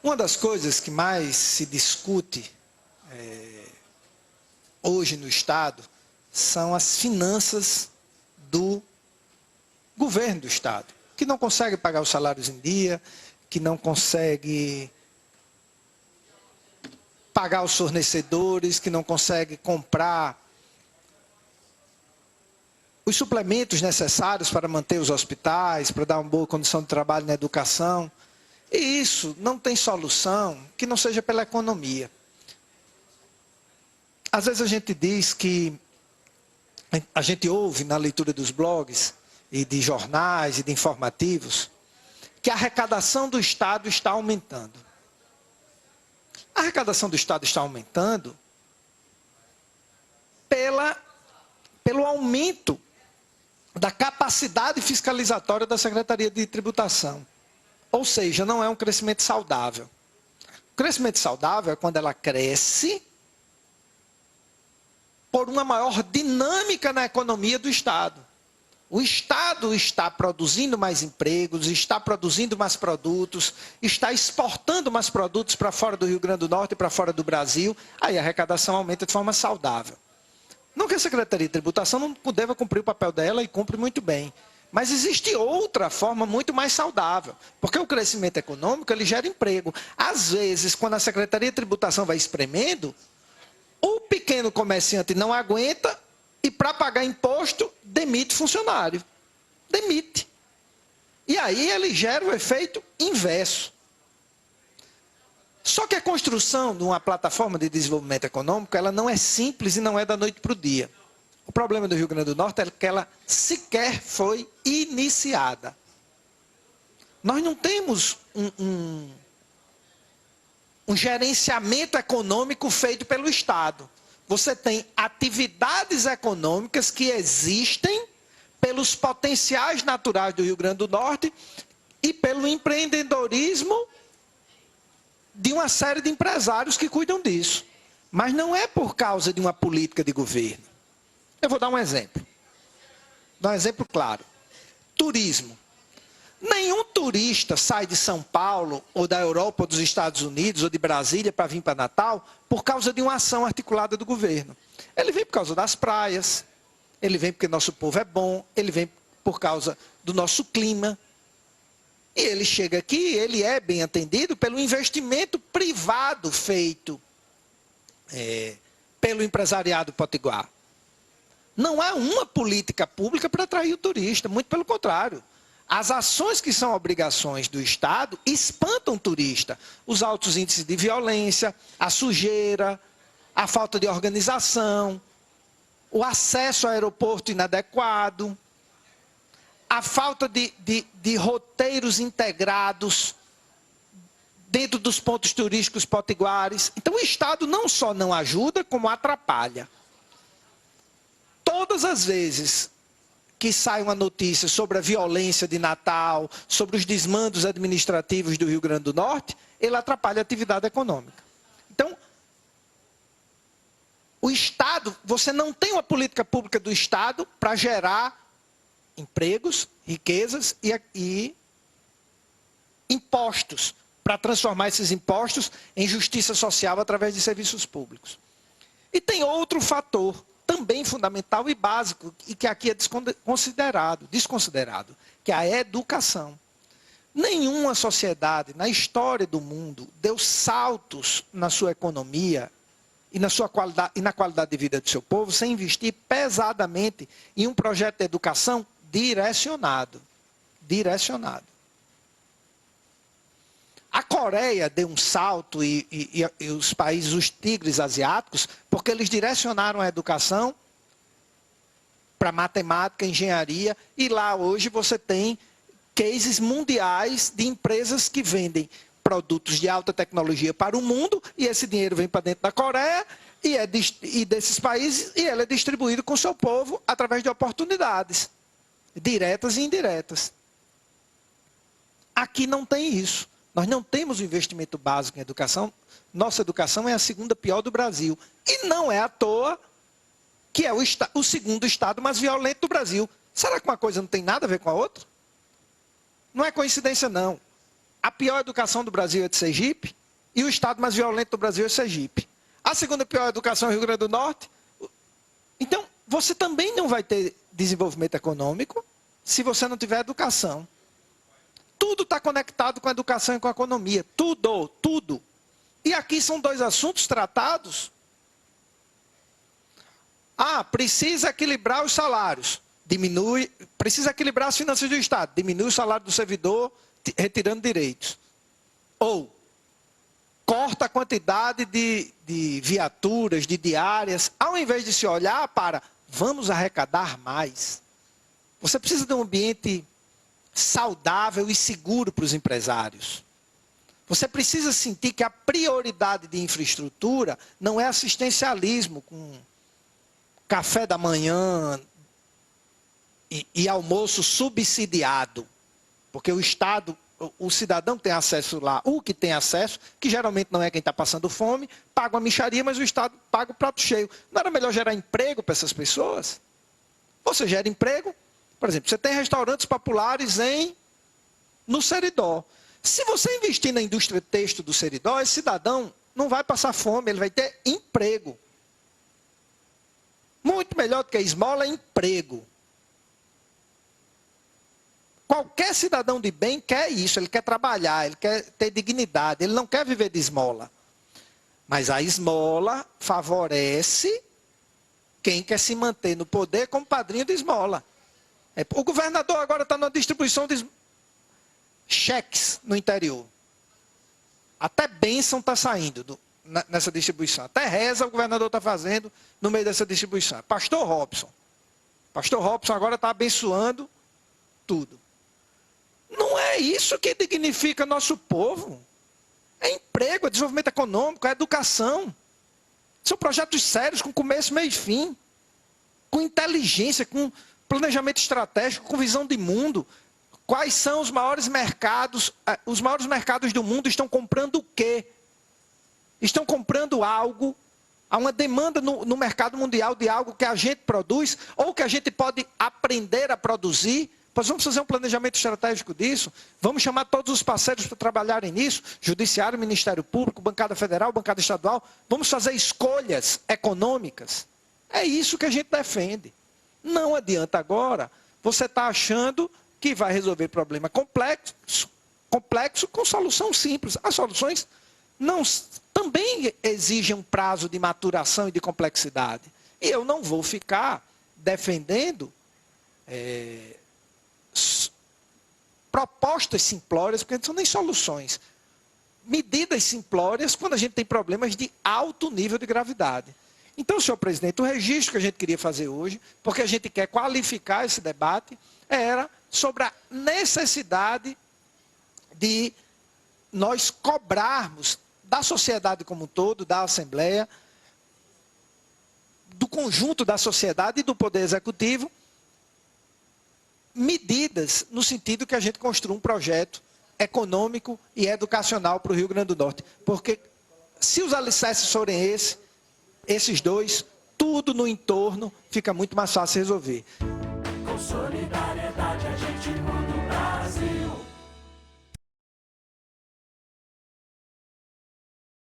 Uma das coisas que mais se discute hoje no Estado são as finanças do governo do Estado, que não consegue pagar os salários em dia, que não consegue pagar os fornecedores, que não consegue comprar os suplementos necessários para manter os hospitais, para dar uma boa condição de trabalho na educação. E isso não tem solução que não seja pela economia. Às vezes a gente diz que, a gente ouve na leitura dos blogs e de jornais e de informativos, que a arrecadação do Estado está aumentando. A arrecadação do Estado está aumentando pelo aumento da capacidade fiscalizatória da Secretaria de Tributação. Ou seja, não é um crescimento saudável. O crescimento saudável é quando ela cresce por uma maior dinâmica na economia do Estado. O Estado está produzindo mais empregos, está produzindo mais produtos, está exportando mais produtos para fora do Rio Grande do Norte e para fora do Brasil, aí a arrecadação aumenta de forma saudável. Não que a Secretaria de Tributação não deva cumprir o papel dela e cumpre muito bem. Mas existe outra forma muito mais saudável. Porque o crescimento econômico, ele gera emprego. Às vezes, quando a Secretaria de Tributação vai espremendo, o pequeno comerciante não aguenta e, para pagar imposto, demite funcionário. Demite. E aí ele gera o efeito inverso. Só que a construção de uma plataforma de desenvolvimento econômico, ela não é simples e não é da noite para o dia. O problema do Rio Grande do Norte é que ela sequer foi iniciada. Nós não temos um gerenciamento econômico feito pelo Estado. Você tem atividades econômicas que existem pelos potenciais naturais do Rio Grande do Norte e pelo empreendedorismo de uma série de empresários que cuidam disso. Mas não é por causa de uma política de governo. Eu vou dar um exemplo. Dar um exemplo claro. Turismo. Nenhum turista sai de São Paulo, ou da Europa, ou dos Estados Unidos, ou de Brasília para vir para Natal, por causa de uma ação articulada do governo. Ele vem por causa das praias, ele vem porque nosso povo é bom, ele vem por causa do nosso clima. E ele chega aqui, ele é bem atendido pelo investimento privado feito pelo empresariado potiguar. Não há uma política pública para atrair o turista, muito pelo contrário. As ações que são obrigações do Estado espantam o turista. Os altos índices de violência, a sujeira, a falta de organização, o acesso ao aeroporto inadequado, a falta de roteiros integrados dentro dos pontos turísticos potiguares. Então o Estado não só não ajuda, como atrapalha. Todas as vezes que sai uma notícia sobre a violência de Natal, sobre os desmandos administrativos do Rio Grande do Norte, ele atrapalha a atividade econômica. Então, o Estado, você não tem uma política pública do Estado para gerar empregos, riquezas e impostos, para transformar esses impostos em justiça social através de serviços públicos. E tem outro fator também fundamental e básico, e que aqui é desconsiderado, que é a educação. Nenhuma sociedade na história do mundo deu saltos na sua economia e na qualidade de vida do seu povo sem investir pesadamente em um projeto de educação direcionado. A Coreia deu um salto e os países, os tigres asiáticos, porque eles direcionaram a educação para matemática, engenharia, e lá hoje você tem cases mundiais de empresas que vendem produtos de alta tecnologia para o mundo, e esse dinheiro vem para dentro da Coreia e desses países, e ele é distribuído com o seu povo através de oportunidades, diretas e indiretas. Aqui não tem isso. Nós não temos um investimento básico em educação. Nossa educação é a segunda pior do Brasil. E não é à toa que é o segundo estado mais violento do Brasil. Será que uma coisa não tem nada a ver com a outra? Não é coincidência, não. a pior educação do Brasil é de Sergipe e o estado mais violento do Brasil é Sergipe. A segunda pior educação é o Rio Grande do Norte. Então, você também não vai ter desenvolvimento econômico se você não tiver educação. Tudo está conectado com a educação e com a economia. Tudo, tudo. E aqui são dois assuntos tratados. Precisa equilibrar os salários. Precisa equilibrar as finanças do Estado. Diminui o salário do servidor, retirando direitos. Ou corta a quantidade de viaturas, de diárias, ao invés de se olhar para vamos arrecadar mais. Você precisa de um ambiente saudável e seguro para os empresários. Você precisa sentir que a prioridade de infraestrutura não é assistencialismo com café da manhã e almoço subsidiado. Porque o Estado, o cidadão tem acesso lá, o que tem acesso, que geralmente não é quem está passando fome, paga uma mixaria, mas o Estado paga o prato cheio. Não era melhor gerar emprego para essas pessoas? Você gera emprego, por exemplo, você tem restaurantes populares no Seridó. Se você investir na indústria têxtil do Seridó, esse cidadão não vai passar fome, ele vai ter emprego. Muito melhor do que a esmola é emprego. Qualquer cidadão de bem quer isso, ele quer trabalhar, ele quer ter dignidade, ele não quer viver de esmola. Mas a esmola favorece quem quer se manter no poder como padrinho de esmola. O governador agora está na distribuição de cheques no interior. Até bênção está saindo nessa distribuição. Até reza o governador está fazendo no meio dessa distribuição. Pastor Robson. Pastor Robson agora está abençoando tudo. Não é isso que dignifica nosso povo. É emprego, é desenvolvimento econômico, é educação. São projetos sérios, com começo, meio e fim. Com inteligência, com planejamento estratégico, com visão de mundo. Quais são os maiores mercados? Os maiores mercados do mundo estão comprando o quê? Estão comprando algo. Há uma demanda no mercado mundial de algo que a gente produz ou que a gente pode aprender a produzir. Nós vamos fazer um planejamento estratégico disso, vamos chamar todos os parceiros para trabalharem nisso, Judiciário, Ministério Público, Bancada Federal, Bancada Estadual, vamos fazer escolhas econômicas. É isso que a gente defende. Não adianta agora você estar achando que vai resolver problema complexo com solução simples. As soluções também exigem um prazo de maturação e de complexidade. E eu não vou ficar defendendo propostas simplórias, porque não são nem soluções. Medidas simplórias quando a gente tem problemas de alto nível de gravidade. Então, senhor presidente, o registro que a gente queria fazer hoje, porque a gente quer qualificar esse debate, era sobre a necessidade de nós cobrarmos da sociedade como um todo, da Assembleia, do conjunto da sociedade e do Poder Executivo, medidas no sentido que a gente construa um projeto econômico e educacional para o Rio Grande do Norte. Porque se os alicerces forem esses dois, tudo no entorno fica muito mais fácil de resolver. Com solidariedade a gente